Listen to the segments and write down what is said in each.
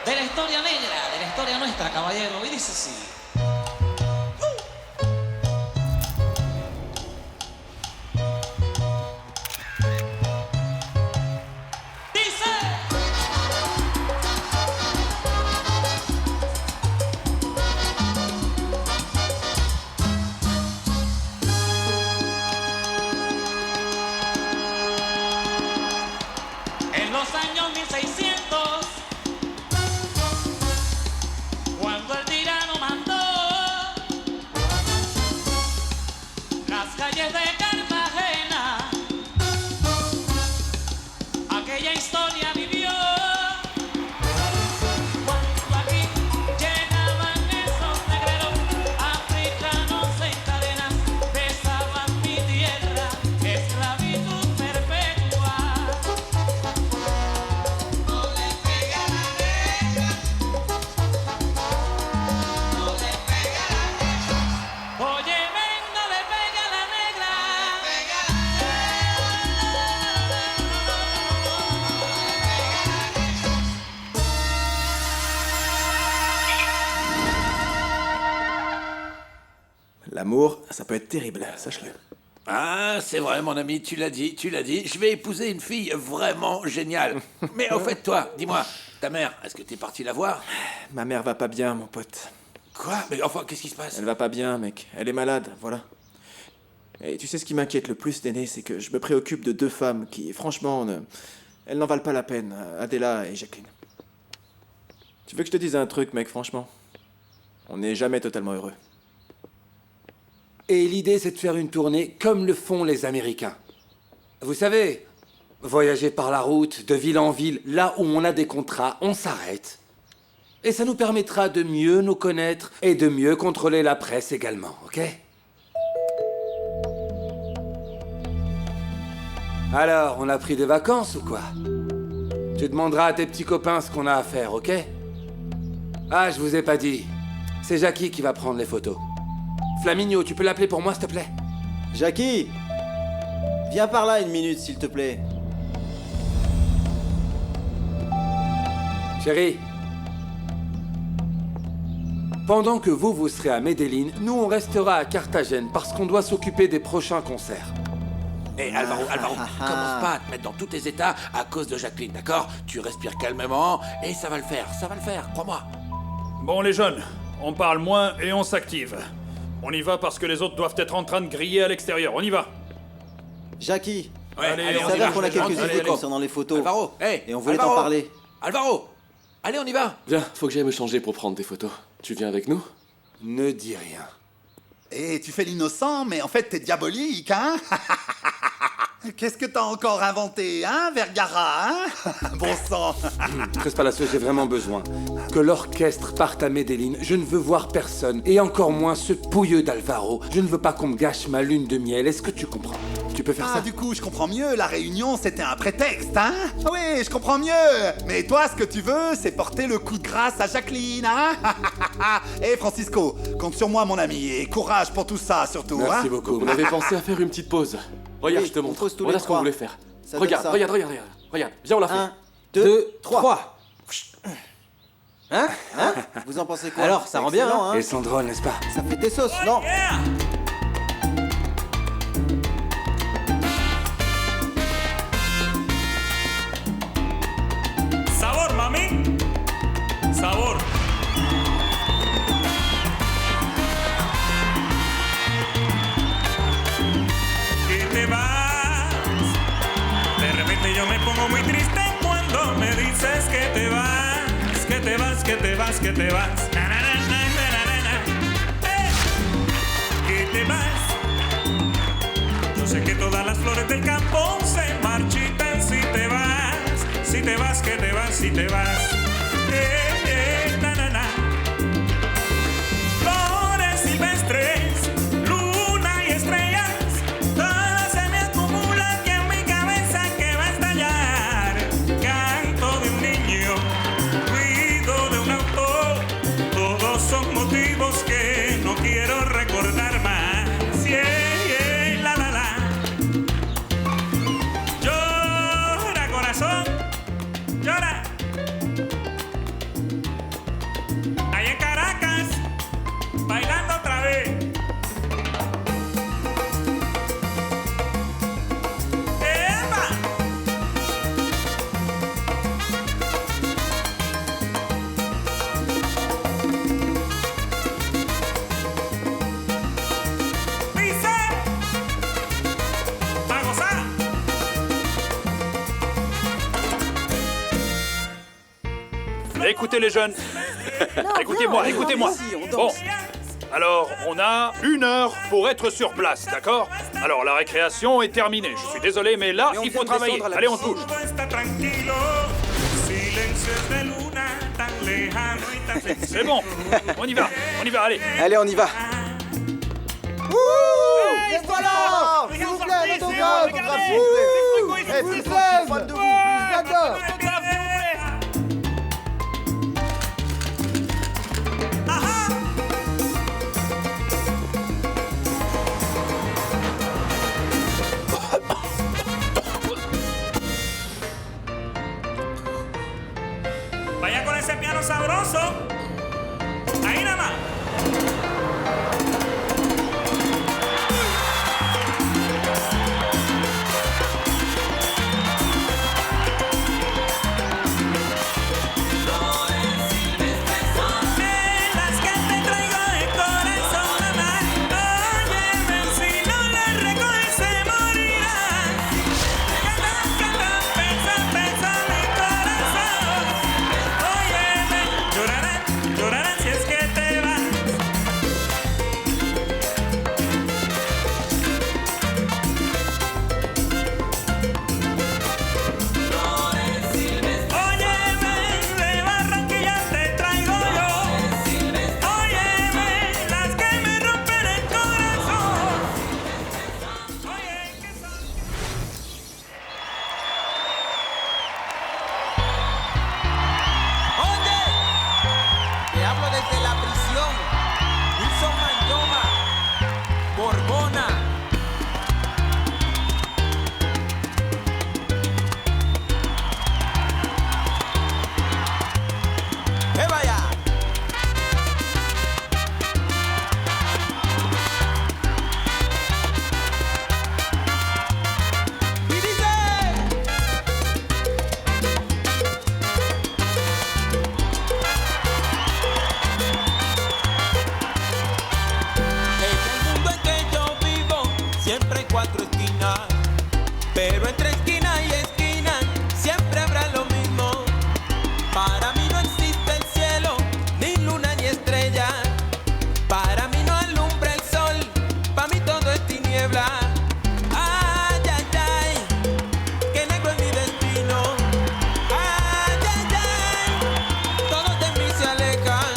de la historia negra, de la historia nuestra, caballero. Y dice así. En los años 1600, cuando el tirano mandó las calles de Cartagena, aquella historia vivió. Cuando aquí llegaban esos negreros africanos en cadenas, besaban mi tierra, esclavitud perpetua. Oye, venga, le pega a la negra. L'amour, ça peut être terrible, sache-le. Ah, c'est vrai, mon ami, tu l'as dit. Je vais épouser une fille vraiment géniale. Mais au fait, toi, dis-moi, ta mère, est-ce que t'es parti la voir? Ma mère va pas bien, mon pote. Quoi? Mais enfin, qu'est-ce qui se passe? Elle va pas bien, mec. Elle est malade, voilà. Et tu sais ce qui m'inquiète le plus, Déné, c'est que je me préoccupe de deux femmes qui, franchement, elles n'en valent pas la peine. Adela et Jacqueline. Tu veux que je te dise un truc, mec, franchement? On n'est jamais totalement heureux. Et l'idée, c'est de faire une tournée comme le font les Américains. Vous savez, voyager par la route, de ville en ville, là où on a des contrats, on s'arrête. Et ça nous permettra de mieux nous connaître et de mieux contrôler la presse également, ok? Alors, on a pris des vacances ou quoi? Tu demanderas à tes petits copains ce qu'on a à faire, ok? Ah, je vous ai pas dit. C'est Jackie qui va prendre les photos. Flaminio, tu peux l'appeler pour moi, s'il te plaît? Jackie, viens par là une minute, s'il te plaît. Chérie, pendant que vous serez à Medellín, nous on restera à Carthagène parce qu'on doit s'occuper des prochains concerts. Hé, Alvaro, commence pas à te mettre dans tous tes états à cause de Jacqueline, d'accord? Tu respires calmement et ça va le faire, crois-moi. Bon, les jeunes, on parle moins et on s'active. On y va parce que les autres doivent être en train de griller à l'extérieur. On y va. Jackie, Ouais, Allez, allez, il on y s'avère va. qu'on a quelques Allez, idées allez. concernant les photos. Alvaro, hey, Et on voulait Alvaro, t'en parler. Alvaro, allez, on y va. Viens, faut que j'aille me changer pour prendre des photos. Tu viens avec nous? Ne dis rien. Et tu fais l'innocent, mais en fait t'es diabolique, hein? Qu'est-ce que t'as encore inventé, hein, Vergara, hein? Bon sang. Crespalacio, j'ai vraiment besoin que l'orchestre parte à Medellín. Je ne veux voir personne, et encore moins ce pouilleux d'Alvaro. Je ne veux pas qu'on me gâche ma lune de miel. Est-ce que tu comprends? Tu peux faire Ah, ça? du coup, je comprends mieux, la réunion, c'était un prétexte, hein? Oui, je comprends mieux. Mais toi, ce que tu veux, c'est porter le coup de grâce à Jacqueline, hein? Et Francisco, compte sur moi, mon ami, et courage pour tout ça, surtout, hein? Merci beaucoup. On avait pensé à faire une petite pause. Regarde, Oui, je te on montre. pose tous Voilà les ce qu'on trois. voulait faire. Ça donne Regarde, ça. regarde. Viens, on l'a fait. 1, 2, 3. Hein? Vous en pensez quoi? Alors, ça rend bien, Excellent, Et Sandro, n'est-ce pas? Ça fait tes sauces, non? Yeah! Sabor, mami. Sabor. Que te vas. De repente yo me pongo muy triste cuando me dices que te vas, que te vas, que te vas, que te vas. Na, na, na, na, na, na, na. Que te vas. Yo sé que todas las flores del campo se marchitan si te vas, si te vas, que te vas, si te vas. Na, na, na. Flores silvestres, luna y estrellas, todas se me acumulan y en mi cabeza que va a estallar. Canto de un niño, ruido de un auto, todos son motivos que no quiero recordar más. Yeah, la, la, la. Llora, corazón, llora. Écoutez les jeunes. Écoutez-moi, viens, écoutez-moi. ici, on Bon. danse. Alors, on a 1 heure pour être sur place, d'accord? Alors, la récréation est terminée. Je suis désolé, mais là, Mais on il vient faut de travailler. descendre à la Allez, on piscine. touche. Todo está tranquilo, silencios de luna tan lejano y tan sencillo. C'est bon. On y va, allez. Allez, on y va. Et voilà S'il vous plaît, l'autographe, s'il vous plaît. Eh, plus fan de vous, j'adore. Vaya con ese piano sabroso. Ahí nada más. De las que te traigo de corazón, mamá. Óyeme, si no la recoges se morirá. Canta, pesa mi corazón. Óyeme, llorarán si es que te vas. Óyeme, de Barranquilla te traigo yo. Óyeme, las que me rompen el corazón. Oye, que son... Oye, te hablo desde la prisión. Wilson Mayoma, Borbona. Vaya! Y dice... En el mundo en que yo vivo, siempre hay 4 esquinas. Pero entre esquina y esquina, siempre habrá lo mismo. Para mí no existe el cielo, ni luna ni estrella. Para mí no alumbra el sol, para mí todo es tiniebla. Ay, ay, ay, que negro es mi destino. Ay, ay, ay, todos de mí se alejan.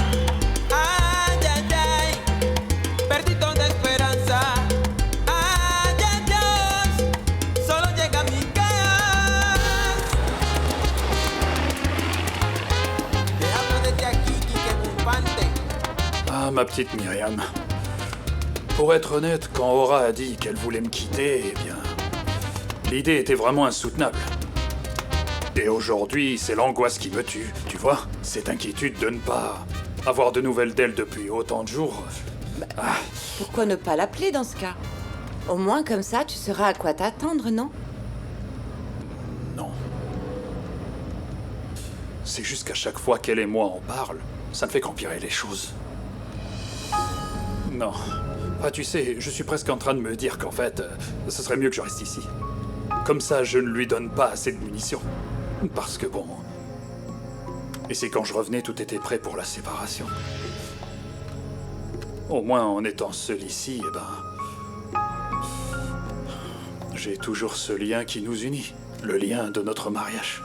Ay, ay, ay, perdí toda esperanza. Ay, ay, Dios, solo llega mi caos. Te hablo desde aquí, Quique Bumpante. Ah, ma petite Myriam. Pour être honnête, quand Aura a dit qu'elle voulait me quitter, eh bien... l'idée était vraiment insoutenable. Et aujourd'hui, c'est l'angoisse qui me tue, tu vois? Cette inquiétude de ne pas avoir de nouvelles d'elle depuis autant de jours. Ah, Pourquoi ne pas l'appeler dans ce cas? Au moins comme ça, tu sauras à quoi t'attendre, non? non. C'est juste qu'à chaque fois qu'elle et moi en parlent, ça ne fait qu'empirer les choses. Non. Ah, tu sais, je suis presque en train de me dire qu'en fait, ce serait mieux que je reste ici. Comme ça, je ne lui donne pas assez de munitions. Parce que bon... Et c'est quand je revenais, tout était prêt pour la séparation. Au moins, en étant seul ici, eh ben... j'ai toujours ce lien qui nous unit. Le lien de notre mariage.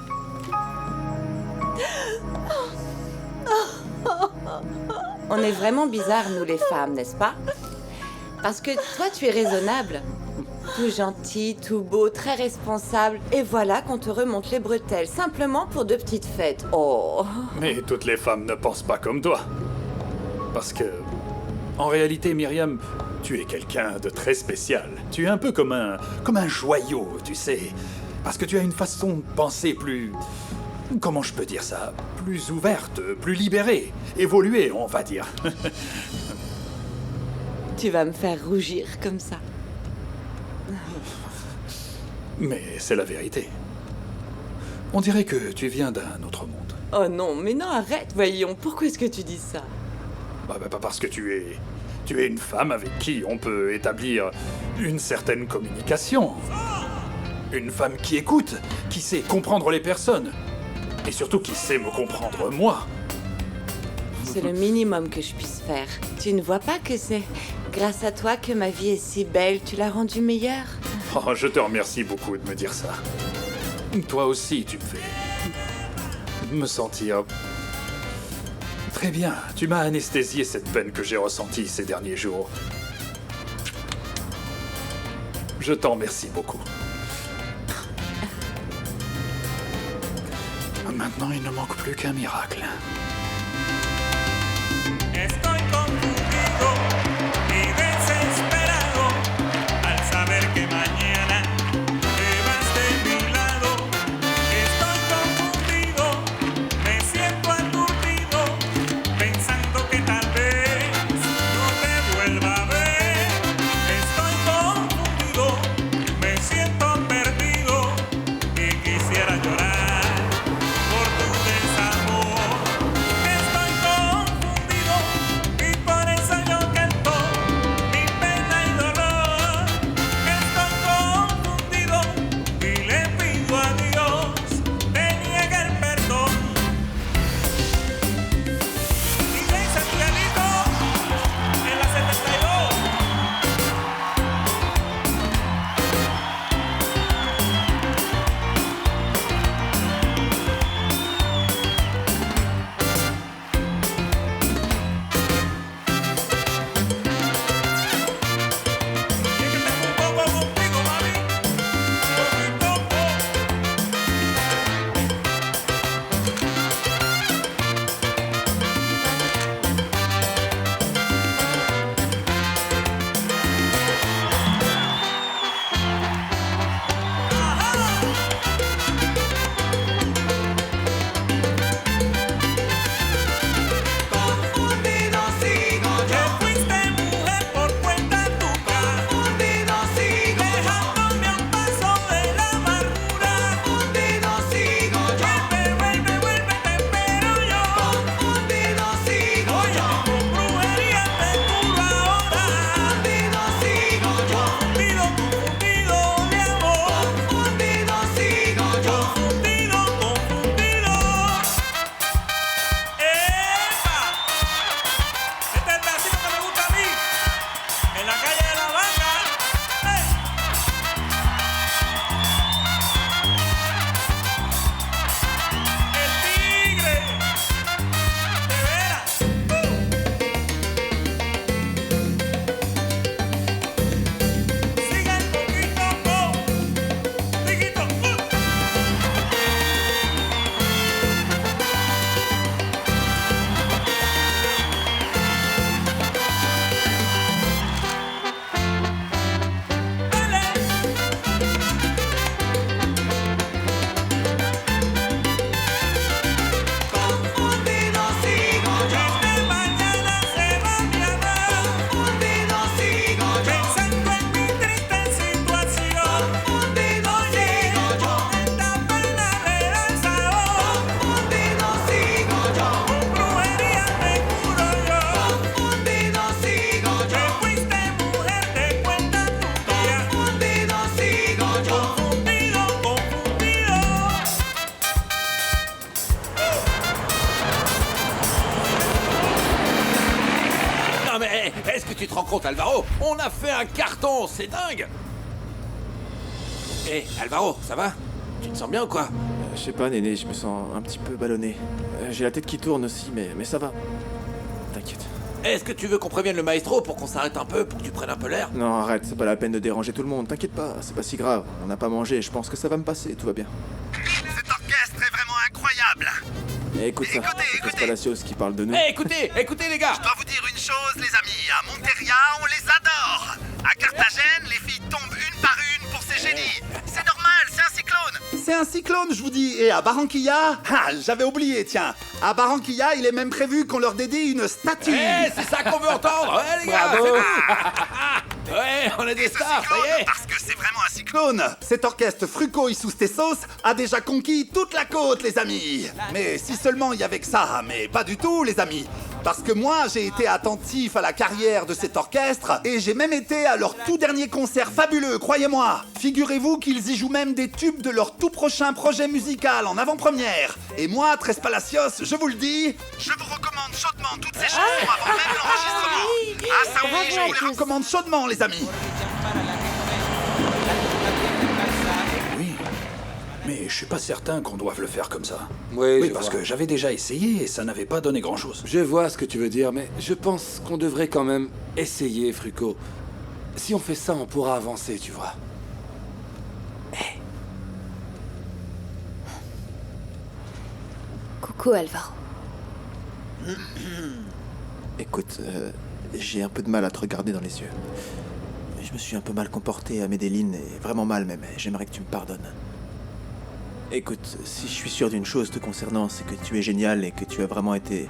On est vraiment bizarres, nous les femmes, n'est-ce pas? Parce que toi, tu es raisonnable. Tout gentil, tout beau, très responsable. Et voilà qu'on te remonte les bretelles, simplement pour 2 petites fêtes. Oh! Mais toutes les femmes ne pensent pas comme toi. Parce que... En réalité, Myriam, tu es quelqu'un de très spécial. Tu es un peu comme un joyau, tu sais. Parce que tu as une façon de penser plus... Comment je peux dire ça? Plus ouverte, plus libérée. Évoluée, on va dire. Tu vas me faire rougir comme ça. Mais c'est la vérité. On dirait que tu viens d'un autre monde. Oh non, mais non, arrête, voyons. Pourquoi est-ce que tu dis ça? Bah, parce que tu es une femme avec qui on peut établir une certaine communication. Une femme qui écoute, qui sait comprendre les personnes. Et surtout qui sait me comprendre, moi. C'est le minimum que je puisse faire. Tu ne vois pas que c'est grâce à toi que ma vie est si belle, tu l'as rendue meilleure? Oh, je te remercie beaucoup de me dire ça. Toi aussi, tu me fais me sentir très bien. Tu m'as anesthésié cette peine que j'ai ressentie ces derniers jours. Je t'en remercie beaucoup. Maintenant, il ne manque plus qu'un miracle. Estoy confundido y desesperado al saber que mañana te vas de mi lado. Estoy confundido, me siento aturdido, pensando que tal vez no te vuelva a ver. Estoy confundido, me siento perdido y quisiera llorar por tu desamor. Estoy confundido y por eso yo canto mi pena y dolor. Estoy confundido y le pido a Dios te niegue el perdón. Y dice Miguelito en la 72. Y es que tengo un poco contigo, mami. Poco. Confundido sigo yo. Que fuiste mujer por cuenta tuya. Confundido sigo yo. Dejándome a un paso de la amargura. Confundido sigo yo. Vuelve, te espero yo. Confundido sigo yo. Con brujería te curo ahora. Confundido sigo yo. Confundido de amor. Confundido sigo yo. Confundido. ¡Epa! Este es el pedacito que me gusta a mí. En la calle de La Vaca. El tigre. De veras. Sigue poquito, Tiguito. Confundido sigo yo. Desde mañana se va mi amor. Confundido sigo yo. Pensando en mi triste situación. Confundido sigo yo. Esta pena le da sabor. Confundido sigo yo. Con brujería te curo yo. Confundido sigo yo. Que fuiste mujer de cuenta tuya. Confundido sigo yo. Confundido. Non mais, est-ce que tu te rends compte, Alvaro? On a fait un carton, c'est dingue! Hé, Alvaro, ça va? Tu te sens bien ou quoi? Je sais pas, Néné, je me sens un petit peu ballonné. J'ai la tête qui tourne aussi, mais ça va. T'inquiète. Est-ce que tu veux qu'on prévienne le maestro pour qu'on s'arrête un peu, pour que tu prennes un peu l'air? Non, arrête, c'est pas la peine de déranger tout le monde. T'inquiète pas, c'est pas si grave. On n'a pas mangé, je pense que ça va me passer, tout va bien. Cet orchestre est vraiment incroyable. Et écoute ça, c'est Palacios qui parle de nous. Hé, écoutez les gars! Je dois vous dire une chose, les amis. À Monteria, on les adore. À Carthagène, les filles tombent une par une pour ces génies. C'est normal, c'est un cyclone. C'est un cyclone, je vous dis. Et à Barranquilla, j'avais oublié, tiens. À Barranquilla, il est même prévu qu'on leur dédie une statue. C'est ça qu'on veut entendre! Ouais, les gars! Bravo. Ouais, on est des stars, ça y est! Parce que c'est vraiment un cyclone. Cet orchestre Fruco y Sustessos a déjà conquis toute la côte, les amis. Mais si seulement il y avait que ça, mais pas du tout, les amis. Parce que moi, j'ai été attentif à la carrière de cet orchestre et j'ai même été à leur tout dernier concert fabuleux, croyez-moi. Figurez-vous qu'ils y jouent même des tubes de leur tout prochain projet musical en avant-première. Et moi, Tres Palacios, je vous le dis, je vous recommande chaudement toutes ces chansons avant même l'enregistrement. Ah ça oui, je vous les recommande chaudement, les amis. Mais je suis pas certain qu'on doive le faire comme ça. Oui, parce que j'avais déjà essayé et ça n'avait pas donné grand-chose. Je vois ce que tu veux dire, mais je pense qu'on devrait quand même essayer, Frucco. Si on fait ça, on pourra avancer, tu vois. Coucou, Alvaro. Écoute, j'ai un peu de mal à te regarder dans les yeux. Je me suis un peu mal comporté à Medellin, et vraiment mal même, et j'aimerais que tu me pardonnes. Écoute, si je suis sûr d'une chose te concernant, c'est que tu es génial et que tu as vraiment été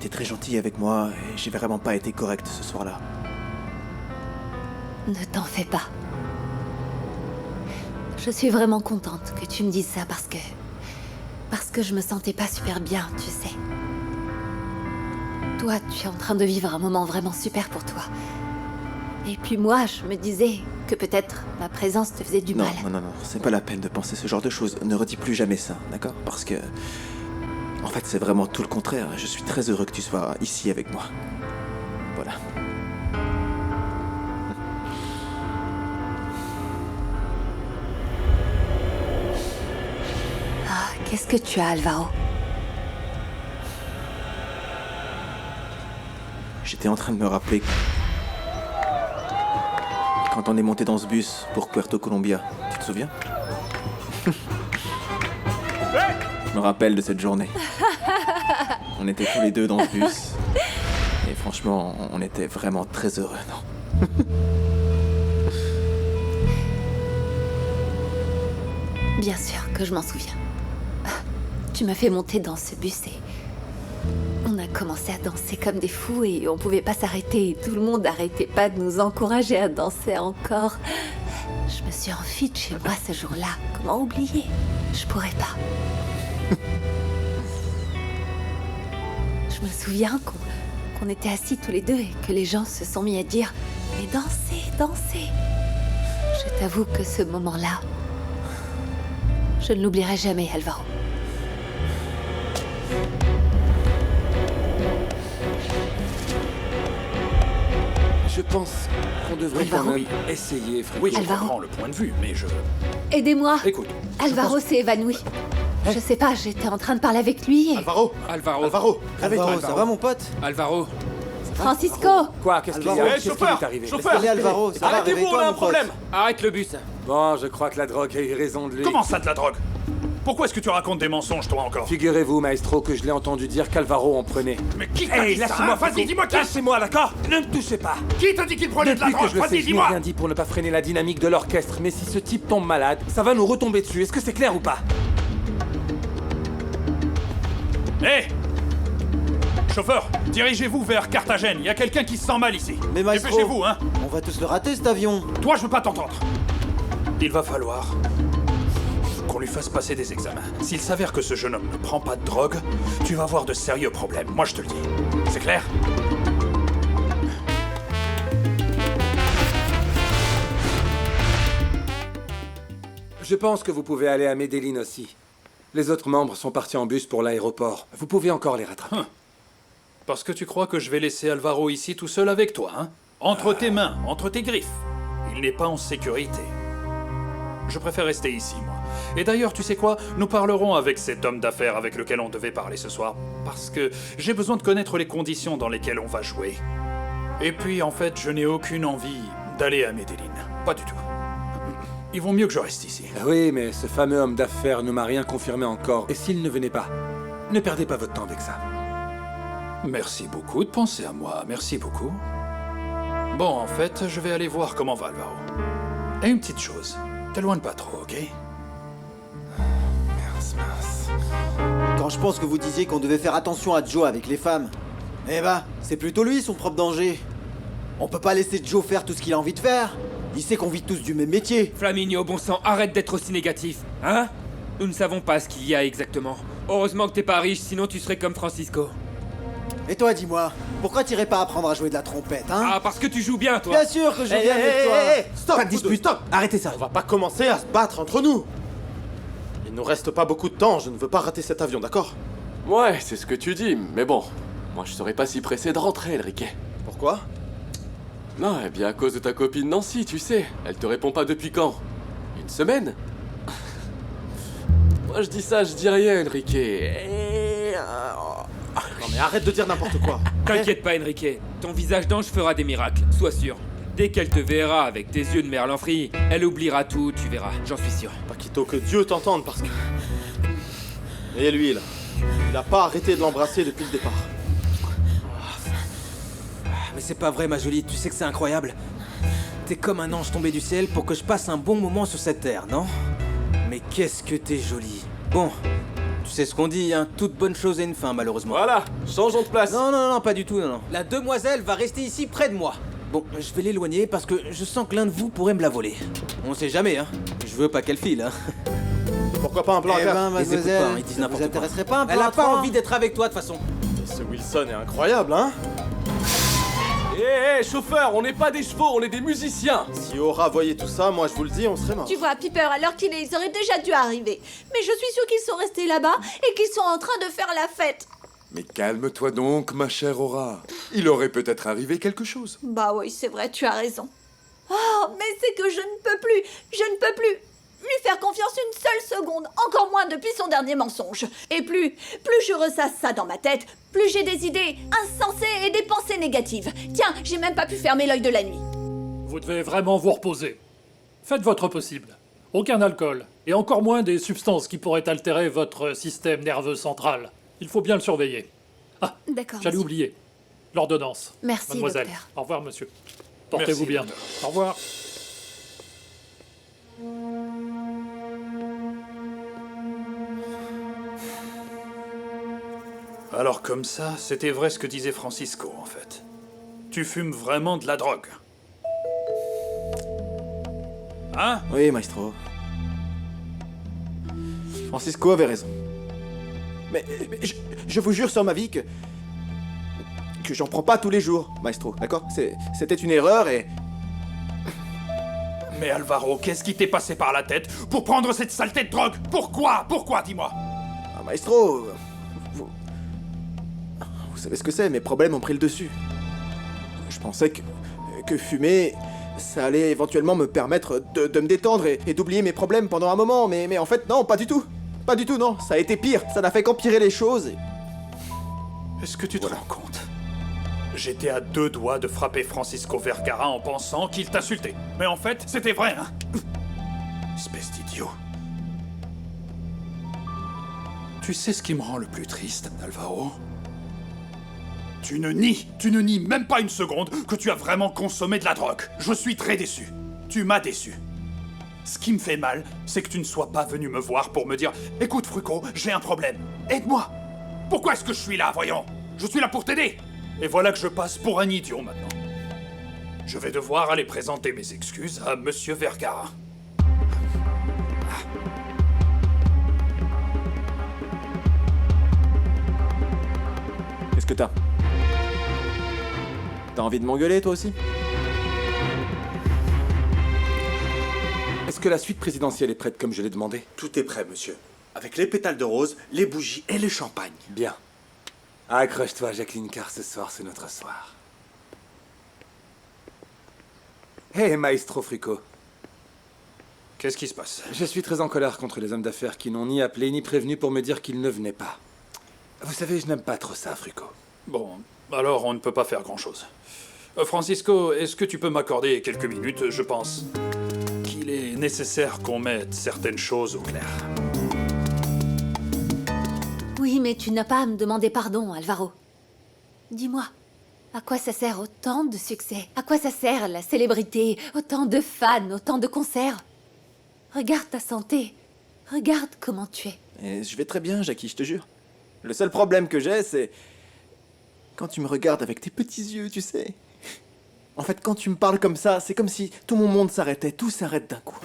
très gentil avec moi, et j'ai vraiment pas été correct ce soir-là. Ne t'en fais pas. Je suis vraiment contente que tu me dises ça parce que je me sentais pas super bien, tu sais. Toi, tu es en train de vivre un moment vraiment super pour toi. Et puis moi, je me disais que peut-être ma présence te faisait du mal. Non, c'est pas la peine de penser ce genre de choses. Ne redis plus jamais ça, d'accord? Parce que... En fait, c'est vraiment tout le contraire. Je suis très heureux que tu sois ici avec moi. Voilà. Ah, qu'est-ce que tu as, Alvaro? J'étais en train de me rappeler... Quand on est monté dans ce bus pour Puerto Colombia, tu te souviens? Je me rappelle de cette journée. On était tous les deux dans ce bus. Et franchement, on était vraiment très heureux, non? Bien sûr que je m'en souviens. Tu m'as fait monter dans ce bus et... On a commencé à danser comme des fous et on pouvait pas s'arrêter. Et tout le monde n'arrêtait pas de nous encourager à danser encore. Je me suis enfuie de chez moi ce jour-là. Comment oublier? Je pourrais pas. Je me souviens qu'on était assis tous les deux et que les gens se sont mis à dire « Mais dansez, dansez !» Je t'avoue que ce moment-là, je ne l'oublierai jamais, Alvaro. Je pense qu'on devrait quand même essayer, Frucco. Oui, je Alvaro. comprends le point de vue, mais je... Aidez-moi. Écoute, Alvaro s'est évanoui. Je sais pas, j'étais en train de parler avec lui et... Alvaro, Alvaro, Alvaro, ça va mon pote? Alvaro. Francisco. Quoi? Qu'est-ce qu'il y a? Alvaro, Qu'est-ce qui est arrivé? Allez Alvaro, ça va, Arrêtez-vous, on réveille-toi a un mon pote. problème. Arrête le bus. Bon, je crois que la drogue a eu raison de lui. Comment ça de la drogue? Pourquoi est-ce que tu racontes des mensonges, toi, encore? Figurez-vous, maestro, que je l'ai entendu dire qu'Alvaro en prenait. Mais qui t'a dit ça? Laissez-moi, Vas-y, dis-moi qui! Laissez-moi, d'accord? Ne me touchez pas. Qui t'a dit qu'il prenait de la Depuis que drogue? je le sais, Vas-y, je n'ai dis-moi! rien dit pour ne pas freiner la dynamique de l'orchestre, mais si ce type tombe malade, ça va nous retomber dessus. Est-ce que c'est clair ou pas? Hé! Chauffeur, dirigez-vous vers Carthagène. Il y a quelqu'un qui se sent mal ici. Mais maestro, Dépêchez-vous, hein! on va tous le rater cet avion. Toi, je veux pas t'entendre. Il va falloir qu'on lui fasse passer des examens. S'il s'avère que ce jeune homme ne prend pas de drogue, tu vas avoir de sérieux problèmes. Moi, je te le dis. C'est clair? Je pense que vous pouvez aller à Medellin aussi. Les autres membres sont partis en bus pour l'aéroport. Vous pouvez encore les rattraper. Parce que tu crois que je vais laisser Alvaro ici tout seul avec toi, hein? Entre tes mains, entre tes griffes. Il n'est pas en sécurité. Je préfère rester ici, moi. Et d'ailleurs, tu sais quoi? Nous parlerons avec cet homme d'affaires avec lequel on devait parler ce soir. Parce que j'ai besoin de connaître les conditions dans lesquelles on va jouer. Et puis, en fait, je n'ai aucune envie d'aller à Medellin. Pas du tout. Il vaut mieux que je reste ici. Oui, mais ce fameux homme d'affaires ne m'a rien confirmé encore. Et s'il ne venait pas, ne perdez pas votre temps avec ça. Merci beaucoup de penser à moi. Merci beaucoup. Bon, en fait, je vais aller voir comment va Alvaro. Et une petite chose. T'éloigne pas trop, ok? Mince. Quand je pense que vous disiez qu'on devait faire attention à Joe avec les femmes, eh ben, c'est plutôt lui son propre danger. On peut pas laisser Joe faire tout ce qu'il a envie de faire. Il sait qu'on vit tous du même métier. Flaminio, bon sang, arrête d'être aussi négatif, hein? Nous ne savons pas ce qu'il y a exactement. Heureusement que t'es pas riche, sinon tu serais comme Francisco. Et toi, dis-moi, pourquoi t'irais pas apprendre à jouer de la trompette, hein? Ah, parce que tu joues bien, toi. Bien sûr que je joue bien avec toi. Stop, Pas de dispute. stop. Arrêtez ça. On va pas commencer à se battre entre nous. Il nous reste pas beaucoup de temps, je ne veux pas rater cet avion, d'accord? Ouais, c'est ce que tu dis, mais bon, moi je serais pas si pressé de rentrer, Enrique. Pourquoi? Non, eh bien à cause de ta copine Nancy, tu sais. Elle te répond pas depuis quand? Une semaine? Moi je dis ça, je dis rien, Enrique. Non mais arrête de dire n'importe quoi. T'inquiète pas, Enrique. Ton visage d'ange fera des miracles, sois sûr. Dès qu'elle te verra avec tes yeux de merlan frit, elle oubliera tout, tu verras, j'en suis sûr. Paquito, que Dieu t'entende parce que... Et lui, là, il a pas arrêté de l'embrasser depuis le départ. Mais c'est pas vrai, ma jolie, tu sais que c'est incroyable. T'es comme un ange tombé du ciel pour que je passe un bon moment sur cette terre, non? Mais qu'est-ce que t'es jolie. Bon, tu sais ce qu'on dit, hein, toute bonne chose a une fin, malheureusement. Voilà, changeons de place. Non, pas du tout, non. La demoiselle va rester ici près de moi. Bon, je vais l'éloigner parce que je sens que l'un de vous pourrait me la voler. On sait jamais, hein. Je veux pas qu'elle file, hein. Pourquoi pas un plan à Eh quatre? ben, Ils écoutent mademoiselle, pas, hein, ils disent ça vous n'importe quoi. intéresserait pas un peu Elle a à pas trois envie d'être avec toi, de toute façon. Et ce Wilson est incroyable, hein? Hé, chauffeur, on n'est pas des chevaux, on est des musiciens. Si Aura voyait tout ça, moi je vous le dis, on serait mort. Tu vois, Piper, à l'heure qu'il est, ils auraient déjà dû arriver. Mais je suis sûre qu'ils sont restés là-bas et qu'ils sont en train de faire la fête. Mais calme-toi donc, ma chère Aura. Il aurait peut-être arrivé quelque chose. Bah oui, c'est vrai, tu as raison. Oh, mais c'est que je ne peux plus lui faire confiance une seule seconde, encore moins depuis son dernier mensonge. Et plus je ressasse ça dans ma tête, plus j'ai des idées insensées et des pensées négatives. Tiens, j'ai même pas pu fermer l'œil de la nuit. Vous devez vraiment vous reposer. Faites votre possible. Aucun alcool, et encore moins des substances qui pourraient altérer votre système nerveux central. Il faut bien le surveiller. Ah, D'accord, j'allais monsieur. oublier. L'ordonnance. Merci, mademoiselle. docteur. Au revoir, monsieur. Portez-vous bien. docteur. Au revoir. Alors comme ça, c'était vrai ce que disait Francisco, en fait. Tu fumes vraiment de la drogue. Hein? Oui, maestro. Francisco avait raison. Mais je vous jure sur ma vie que j'en prends pas tous les jours, maestro, d'accord? C'était une erreur et... Mais Alvaro, qu'est-ce qui t'est passé par la tête pour prendre cette saleté de drogue? Pourquoi? Pourquoi, dis-moi? Ah, maestro, vous savez ce que c'est, mes problèmes ont pris le dessus. Je pensais que fumer, ça allait éventuellement me permettre de me détendre et d'oublier mes problèmes pendant un moment, mais en fait, non, pas du tout. Pas du tout, non, ça a été pire, ça n'a fait qu'empirer les choses. Est-ce que tu te rends compte? J'étais à 2 doigts de frapper Francisco Vergara en pensant qu'il t'insultait. Mais en fait, c'était vrai, hein? Espèce d'idiot. Tu sais ce qui me rend le plus triste, Alvaro? Tu ne nies même pas une seconde que tu as vraiment consommé de la drogue. Je suis très déçu. Tu m'as déçu. Ce qui me fait mal, c'est que tu ne sois pas venu me voir pour me dire « Écoute, Frucco, j'ai un problème. Aide-moi. Pourquoi est-ce que je suis là, voyons? Je suis là pour t'aider. » Et voilà que je passe pour un idiot maintenant. Je vais devoir aller présenter mes excuses à Monsieur Vergara. Qu'est-ce que t'as? T'as envie de m'engueuler, toi aussi? Est-ce que la suite présidentielle est prête comme je l'ai demandé? Tout est prêt, monsieur. Avec les pétales de rose, les bougies et le champagne. Bien. Accroche-toi, Jacqueline, car ce soir, c'est notre soir. Hé, maestro Frucco. Qu'est-ce qui se passe? Je suis très en colère contre les hommes d'affaires qui n'ont ni appelé ni prévenu pour me dire qu'ils ne venaient pas. Vous savez, je n'aime pas trop ça, Frucco. Bon, alors on ne peut pas faire grand-chose. Francisco, est-ce que tu peux m'accorder quelques minutes? Je pense qu'il est nécessaire qu'on mette certaines choses au clair. Oui, mais tu n'as pas à me demander pardon, Alvaro. Dis-moi, à quoi ça sert autant de succès? À quoi ça sert la célébrité? Autant de fans, autant de concerts? Regarde ta santé. Regarde comment tu es. Et je vais très bien, Jackie, je te jure. Le seul problème que j'ai, c'est... quand tu me regardes avec tes petits yeux, tu sais. En fait, quand tu me parles comme ça, c'est comme si tout mon monde s'arrêtait, tout s'arrête d'un coup.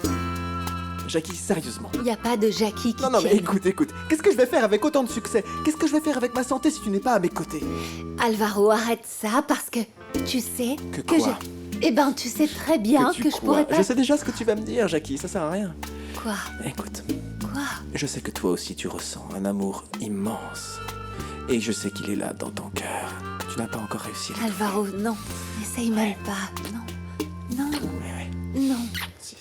Jackie, sérieusement. Y a pas de Jackie qui Non, mais tienne. écoute. Qu'est-ce que je vais faire avec autant de succès? Qu'est-ce que je vais faire avec ma santé si tu n'es pas à mes côtés? Alvaro, arrête ça parce que tu sais Que quoi? Eh ben, tu sais très bien que je pourrais pas... Je sais déjà ce que tu vas me dire, Jackie, ça sert à rien. Quoi? Écoute, Quoi? je sais que toi aussi tu ressens un amour immense. Et je sais qu'il est là dans ton cœur. Tu n'as pas encore réussi. Alvaro, non. N'essaye même pas. Non. Non. Non. Si.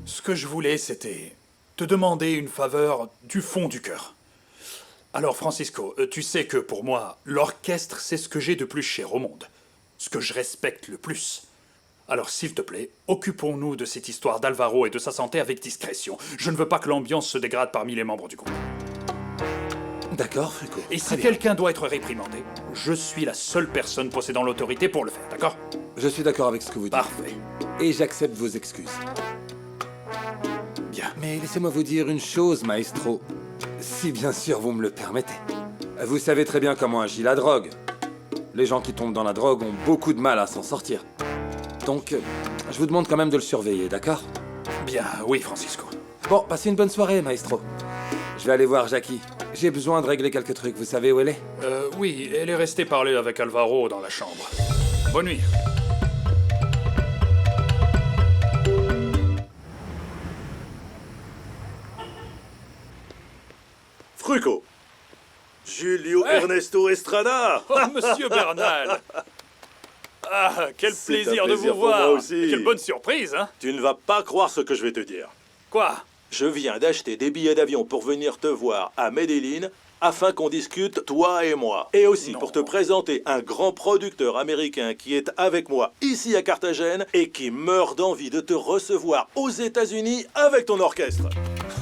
Ce que je voulais, c'était te demander une faveur du fond du cœur. Alors, Francisco, tu sais que pour moi, l'orchestre, c'est ce que j'ai de plus cher au monde. Ce que je respecte le plus. Alors, s'il te plaît, occupons-nous de cette histoire d'Alvaro et de sa santé avec discrétion. Je ne veux pas que l'ambiance se dégrade parmi les membres du groupe. D'accord, Fruco. Et si quelqu'un doit être réprimandé, je suis la seule personne possédant l'autorité pour le faire, d'accord? Je suis d'accord avec ce que vous dites. Parfait. Et j'accepte vos excuses. Bien. Mais laissez-moi vous dire une chose, maestro. Si bien sûr vous me le permettez. Vous savez très bien comment agit la drogue. Les gens qui tombent dans la drogue ont beaucoup de mal à s'en sortir. Donc, je vous demande quand même de le surveiller, d'accord? Bien, oui, Francisco. Bon, passez une bonne soirée, maestro. Je vais aller voir Jackie. J'ai besoin de régler quelques trucs, vous savez où elle est? Oui, elle est restée parler avec Alvaro dans la chambre. Bonne nuit. Fruco. Julio Ernesto Estrada. Oh, monsieur Bernal. Ah, quel C'est un plaisir de plaisir vous pour voir. moi aussi. Quelle bonne surprise, hein? Tu ne vas pas croire ce que je vais te dire. Quoi? Je viens d'acheter des billets d'avion pour venir te voir à Medellín afin qu'on discute, toi et moi. Et aussi pour te présenter un grand producteur américain qui est avec moi ici à Carthagène et qui meurt d'envie de te recevoir aux États-Unis avec ton orchestre.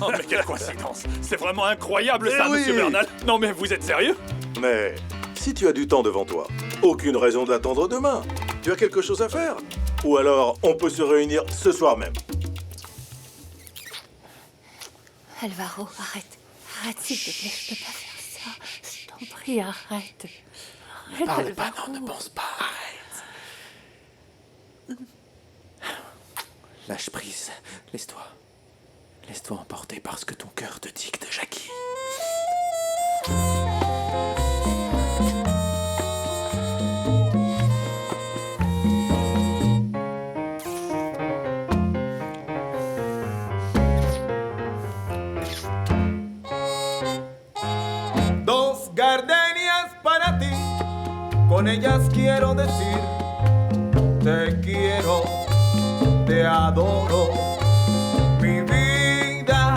Oh, mais quelle coïncidence. C'est vraiment incroyable Eh ça, oui. monsieur Bernal. Non, mais vous êtes sérieux? Mais si tu as du temps devant toi, aucune raison de l'attendre demain. Tu as quelque chose à faire? Ou alors, on peut se réunir ce soir même. Alvaro, arrête. Arrête, s'il te plaît, je peux pas faire ça. Je t'en prie, arrête. Arrête, Parle pas, Alvaro. non, ne pense pas, arrête. Lâche prise, laisse-toi. Laisse-toi emporter par ce que ton cœur te dicte, Jackie. Dos gardenias para ti, con ellas quiero decir, te quiero, te adoro, mi vida.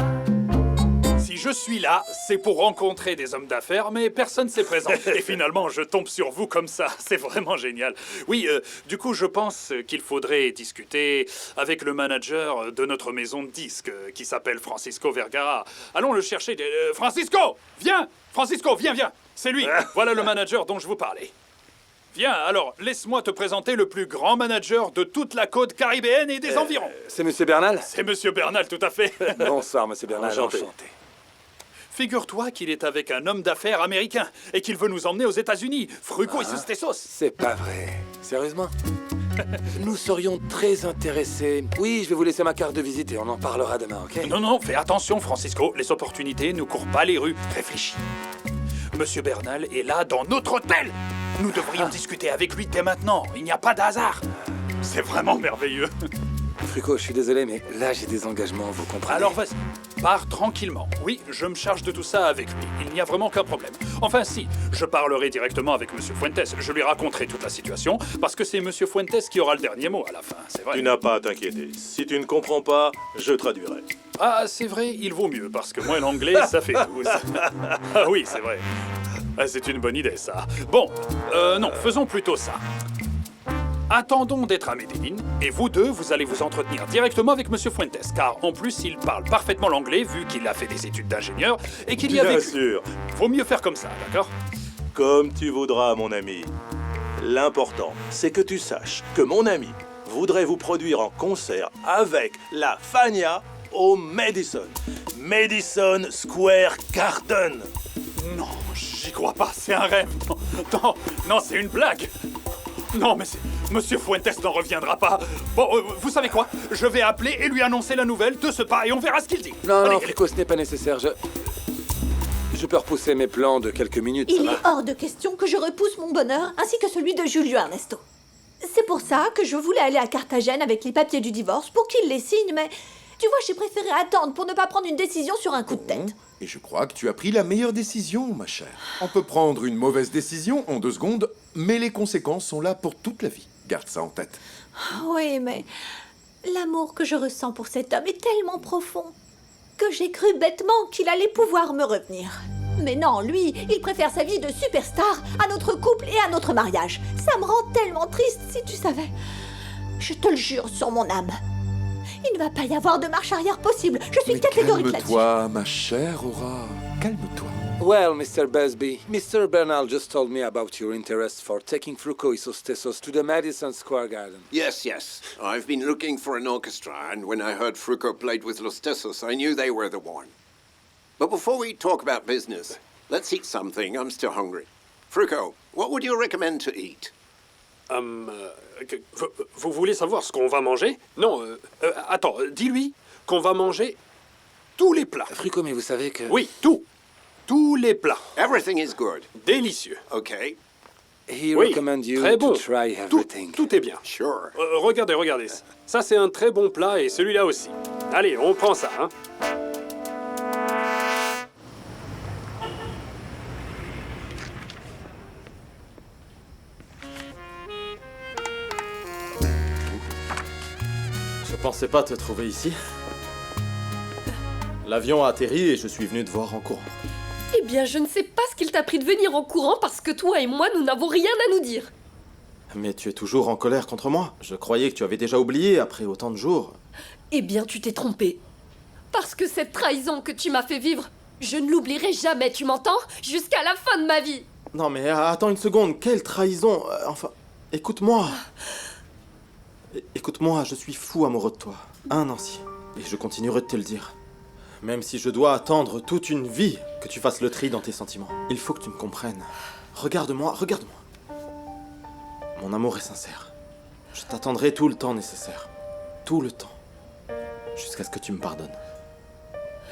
Si je suis là, c'est pour rencontrer des hommes d'affaires, mais personne s'est présent. Et finalement, je tombe sur vous comme ça. C'est vraiment génial. Oui, du coup, je pense qu'il faudrait discuter avec le manager de notre maison de disques, qui s'appelle Francisco Vergara. Allons le chercher. Francisco, viens! Francisco, viens! C'est lui. Voilà le manager dont je vous parlais. Viens, alors, laisse-moi te présenter le plus grand manager de toute la côte caribéenne et des environs. C'est Monsieur Bernal? C'est Monsieur Bernal, tout à fait. Bonsoir, Monsieur Bernal. Enchanté. Figure-toi qu'il est avec un homme d'affaires américain et qu'il veut nous emmener aux États-Unis. Fruco et Sustessos. C'est pas vrai. Sérieusement? Nous serions très intéressés. Oui, je vais vous laisser ma carte de visite et on en parlera demain, ok? Non, fais attention, Francisco. Les opportunités ne courent pas les rues. Réfléchis. Monsieur Bernal est là dans notre hôtel. Nous devrions discuter avec lui dès maintenant. Il n'y a pas de hasard. C'est vraiment merveilleux. Fruco, je suis désolé, mais là j'ai des engagements, vous comprenez? Alors vas-y, pars tranquillement. Oui, je me charge de tout ça avec lui. Il n'y a vraiment aucun problème. Enfin si, je parlerai directement avec Monsieur Fuentes. Je lui raconterai toute la situation, parce que c'est Monsieur Fuentes qui aura le dernier mot à la fin, c'est vrai. Tu n'as pas à t'inquiéter. Si tu ne comprends pas, je traduirai. Ah, c'est vrai, il vaut mieux, parce que moi, l'anglais, ça fait 12. Ah oui, c'est vrai. Ah, c'est une bonne idée, ça. Bon, non, faisons plutôt ça. Attendons d'être à Medellín, et vous deux, vous allez vous entretenir directement avec Monsieur Fuentes, car en plus, il parle parfaitement l'anglais, vu qu'il a fait des études d'ingénieur, et qu'il y a Bien vécu. sûr. Vaut mieux faire comme ça, d'accord? Comme tu voudras, mon ami. L'important, c'est que tu saches que mon ami voudrait vous produire en concert avec la Fania au Madison Square Garden. Non, j'y crois pas, c'est un rêve. Non, c'est une blague. Non, mais Monsieur Fuentes n'en reviendra pas. Bon, vous savez quoi? Je vais appeler et lui annoncer la nouvelle de ce pas et on verra ce qu'il dit. Non, Frico, ce n'est pas nécessaire. Je peux repousser mes plans de quelques minutes, ça Il va? est hors de question que je repousse mon bonheur ainsi que celui de Julio Ernesto. C'est pour ça que je voulais aller à Carthagène avec les papiers du divorce pour qu'il les signe, mais tu vois, j'ai préféré attendre pour ne pas prendre une décision sur un coup de tête. Et je crois que tu as pris la meilleure décision, ma chère. On peut prendre une mauvaise décision en 2 secondes, mais les conséquences sont là pour toute la vie. Garde ça en tête. Oui, mais l'amour que je ressens pour cet homme est tellement profond que j'ai cru bêtement qu'il allait pouvoir me revenir. Mais non, lui, il préfère sa vie de superstar à notre couple et à notre mariage. Ça me rend tellement triste, si tu savais. Je te le jure sur mon âme. Il ne va pas y avoir de marche arrière possible. Je suis catégorique là-dessus. Calme-toi, ma chère Aura. Calme-toi. Well, Mr. Busby, Mr. Bernal just told me about your interest for taking Fruco y Sostesos to the Madison Square Garden. Yes. I've been looking for an orchestra, and when I heard Fruco played with Los Tesos, I knew they were the one. But before we talk about business, let's eat something. I'm still hungry. Fruco, what would you recommend to eat? Vous voulez savoir ce qu'on va manger? Non, attends, dis-lui qu'on va manger tous les plats. Fruco, mais vous savez que... Oui, tous les plats. Everything is good. Délicieux. Okay. He Oui, recommend you très bon. to try everything. Tout est bien. Sure. Regardez. Ça, c'est un très bon plat et celui-là aussi. Allez, on prend ça, hein. Je pensais pas te trouver ici. L'avion a atterri et je suis venu te voir en courant. Eh bien, je ne sais pas ce qu'il t'a pris de venir en courant parce que toi et moi, nous n'avons rien à nous dire. Mais tu es toujours en colère contre moi. Je croyais que tu avais déjà oublié après autant de jours. Eh bien, tu t'es trompé. Parce que cette trahison que tu m'as fait vivre, je ne l'oublierai jamais, tu m'entends? Jusqu'à la fin de ma vie. Non mais attends une seconde, quelle trahison? Enfin, écoute-moi. Écoute-moi, je suis fou amoureux de toi. Hein, Nancy? Et je continuerai de te le dire. Même si je dois attendre toute une vie que tu fasses le tri dans tes sentiments. Il faut que tu me comprennes. Regarde-moi. Mon amour est sincère. Je t'attendrai tout le temps nécessaire. Tout le temps. Jusqu'à ce que tu me pardonnes.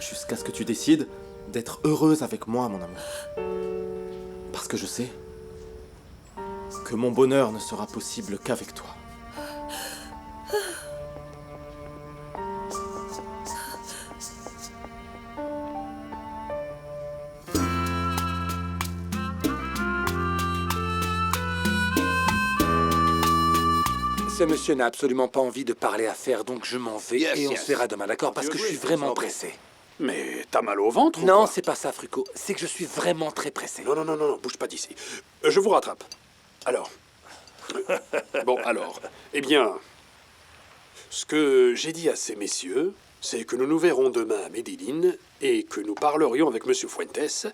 Jusqu'à ce que tu décides d'être heureuse avec moi, mon amour. Parce que je sais que mon bonheur ne sera possible qu'avec toi. Ce monsieur n'a absolument pas envie de parler affaires, donc je m'en vais et on se verra demain, d'accord? Parce que je suis vraiment pressé. Mais t'as mal au ventre ou Non, quoi? c'est pas ça, Fruco. C'est que je suis vraiment très pressé. Non, bouge pas d'ici. Je vous rattrape. Alors. Alors. Eh bien, ce que j'ai dit à ces messieurs, c'est que nous nous verrons demain à Medellín et que nous parlerions avec Monsieur Fuentes.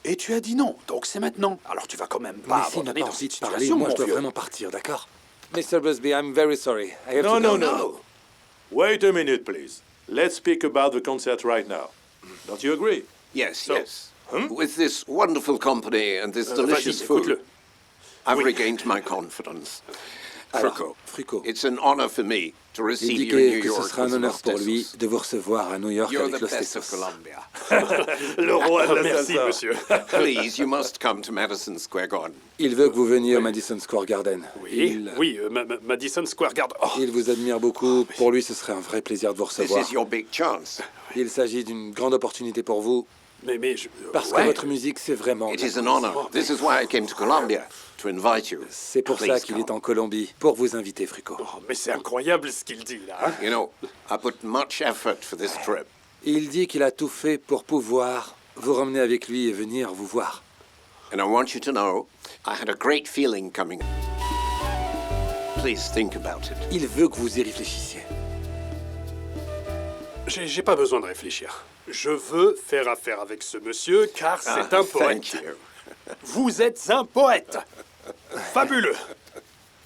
Et tu as dit non, donc c'est maintenant. Alors tu vas quand même pas Mais s'il n'a abandonner pas dans envie cette de parler, situation, moi mon je dois vieux. vraiment partir, d'accord? Mr. Busby, I'm very sorry. I have to go. No. Wait a minute, please. Let's speak about the concert right now. Don't you agree? Yes. With this wonderful company and this delicious vas-y, food, écoute-le. I've Oui. regained my confidence. Alors, Fruco, it's an honor for me to J'ai receive dit you in New que ce York sera un with honneur Los pour lui Tesos. de vous recevoir à New York You're avec the Los best of Tesos. Colombia. Le roi de la Merci, salsa. monsieur. Please, you must come to Madison Square Garden. Il veut que vous veniez au Madison Square Garden. Oui, Madison Square Garden. Oh, Il vous admire beaucoup. Pour lui, ce serait un vrai plaisir de vous This recevoir. is your big chance. Il s'agit d'une grande opportunité pour vous. mais Parce que ouais. votre musique, c'est vraiment... It is an honor. This is why I came to Colombia, to invite you. C'est pour ça Please qu'il come. est en Colombie, pour vous inviter, Fruco. mais c'est incroyable ce qu'il dit, là. hein. You know, I put much effort for this trip. Il dit qu'il a tout fait pour pouvoir vous ramener avec lui et venir vous voir. And I want you to know, I had a great feeling coming. Please think about it. Il veut que vous y réfléchissiez. J'ai pas besoin de réfléchir. Je veux faire affaire avec ce monsieur, car c'est un poète. Thank you. Vous êtes un poète. Fabuleux.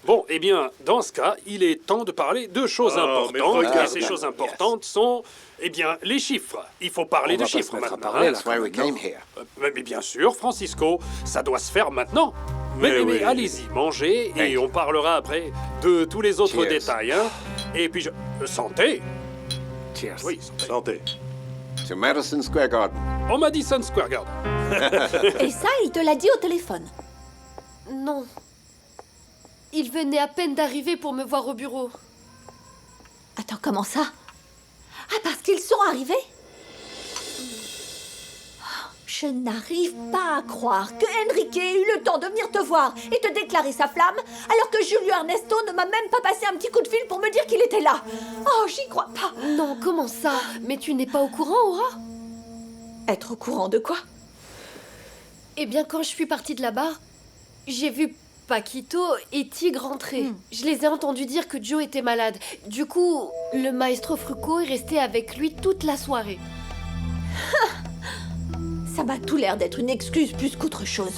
Bon, eh bien, dans ce cas, il est temps de parler de choses mais importantes. regarde, Et ces choses importantes sont, eh bien, les chiffres. Il faut parler On de va pas chiffres se mettre à maintenant. parler, hein. là. That's why we came here. Mais bien sûr, Francisco, ça doit se faire maintenant. Mais Mais oui. allez-y, mangez, et Hey. on parlera après de tous les autres Cheers. détails. Hein. Et puis, santé. Cheers. Oui, santé. Santé. To Madison Square Garden. Au Madison Square Garden. Et ça, il te l'a dit au téléphone. Non. Il venait à peine d'arriver pour me voir au bureau. Attends, comment ça? Ah, parce qu'ils sont arrivés? Je n'arrive pas à croire que Enrique ait eu le temps de venir te voir et te déclarer sa flamme, alors que Julio Ernesto ne m'a même pas passé un petit coup de fil pour me dire qu'il était là. Oh, j'y crois pas. Non, comment ça? Mais tu n'es pas au courant, Aura? Être au courant de quoi? Eh bien, quand je suis partie de là-bas, j'ai vu Paquito et Tigre rentrer. Je les ai entendus dire que Joe était malade. Du coup, le maestro Frucco est resté avec lui toute la soirée. Ça m'a tout l'air d'être une excuse plus qu'autre chose.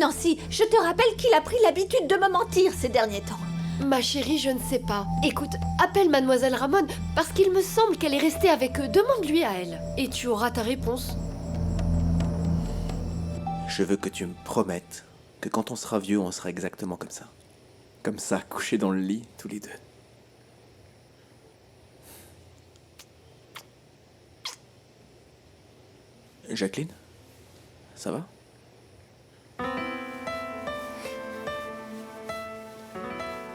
Nancy, je te rappelle qu'il a pris l'habitude de me mentir ces derniers temps. Ma chérie, je ne sais pas. Écoute, appelle Mademoiselle Ramon, parce qu'il me semble qu'elle est restée avec eux. Demande-lui à elle. Et tu auras ta réponse. Je veux que tu me promettes que quand on sera vieux, on sera exactement comme ça. Comme ça, couchés dans le lit, tous les deux. Jacqueline? Ça va?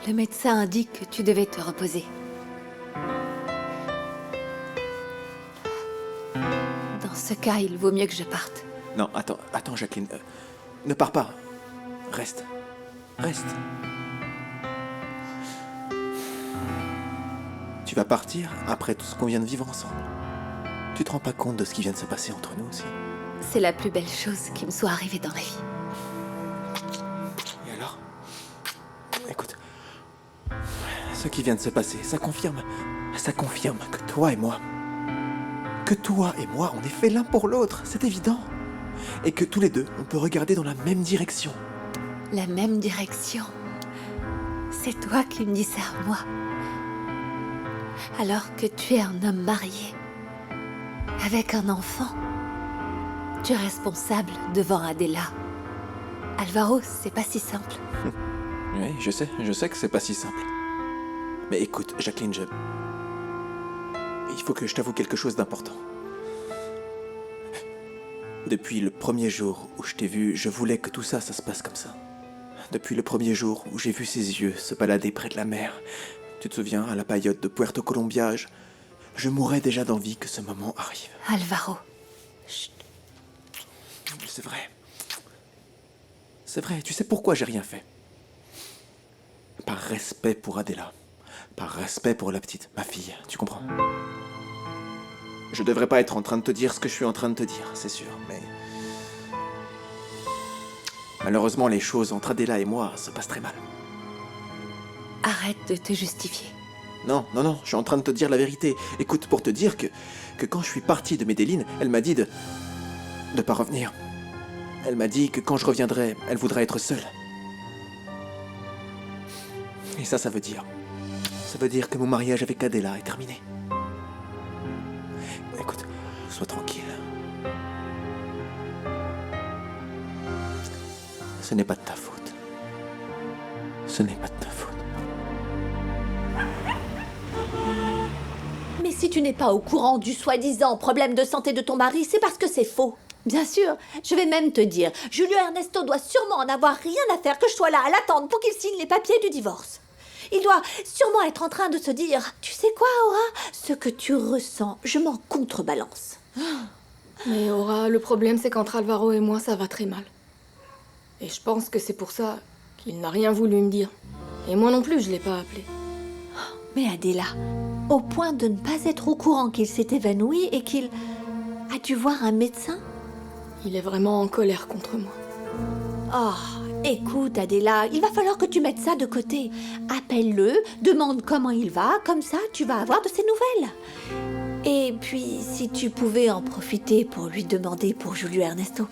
Le médecin indique que tu devais te reposer. Dans ce cas, il vaut mieux que je parte. Non, attends, Jacqueline. Ne pars pas. Reste. Reste. Tu vas partir après tout ce qu'on vient de vivre ensemble. Tu te rends pas compte de ce qui vient de se passer entre nous aussi? C'est la plus belle chose qui me soit arrivée dans ma vie. Et alors? Écoute, ce qui vient de se passer, ça confirme que toi et moi, on est faits l'un pour l'autre, c'est évident. Et que tous les deux, on peut regarder dans la même direction. La même direction. C'est toi qui me dis ça à moi. Alors que tu es un homme marié, avec un enfant. Tu es responsable devant Adela. Alvaro, c'est pas si simple. Oui, je sais que c'est pas si simple. Mais écoute, Jacqueline, il faut que je t'avoue quelque chose d'important. Depuis le premier jour où je t'ai vu, je voulais que tout ça se passe comme ça. Depuis le premier jour où j'ai vu ses yeux se balader près de la mer, tu te souviens, à la paillote de Puerto Colombia, je mourais déjà d'envie que ce moment arrive. Alvaro. C'est vrai. C'est vrai, tu sais pourquoi j'ai rien fait? Par respect pour Adela. Par respect pour la petite, ma fille, tu comprends? Je devrais pas être en train de te dire ce que je suis en train de te dire, c'est sûr, mais... Malheureusement, les choses entre Adela et moi se passent très mal. Arrête de te justifier. Non, je suis en train de te dire la vérité. Écoute, pour te dire que quand je suis parti de Medellín, elle m'a dit de pas revenir. Elle m'a dit que quand je reviendrai, elle voudra être seule. Et ça veut dire... Ça veut dire que mon mariage avec Adela est terminé. Écoute, sois tranquille. Ce n'est pas de ta faute. Ce n'est pas de ta faute. Mais si tu n'es pas au courant du soi-disant problème de santé de ton mari, c'est parce que c'est faux. Bien sûr, je vais même te dire, Julio Ernesto doit sûrement en avoir rien à faire que je sois là à l'attendre pour qu'il signe les papiers du divorce. Il doit sûrement être en train de se dire, tu sais quoi, Aura? Ce que tu ressens, je m'en contrebalance. Mais Aura, le problème c'est qu'entre Alvaro et moi, ça va très mal. Et je pense que c'est pour ça qu'il n'a rien voulu me dire. Et moi non plus, je l'ai pas appelé. Mais Adela, au point de ne pas être au courant qu'il s'est évanoui et qu'il a dû voir un médecin? Il est vraiment en colère contre moi. Oh, écoute Adela, il va falloir que tu mettes ça de côté. Appelle-le, demande comment il va, comme ça tu vas avoir de ses nouvelles. Et puis, si tu pouvais en profiter pour lui demander pour Julio Ernesto,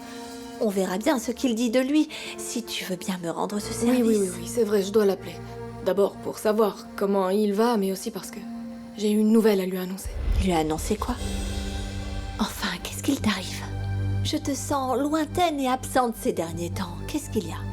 On verra bien ce qu'il dit de lui, si tu veux bien me rendre ce service. Oui, c'est vrai, je dois l'appeler. D'abord pour savoir comment il va, mais aussi parce que j'ai une nouvelle à lui annoncer. Lui annoncer quoi? Enfin, qu'est-ce qu'il t'arrive? Je te sens lointaine et absente ces derniers temps. Qu'est-ce qu'il y a?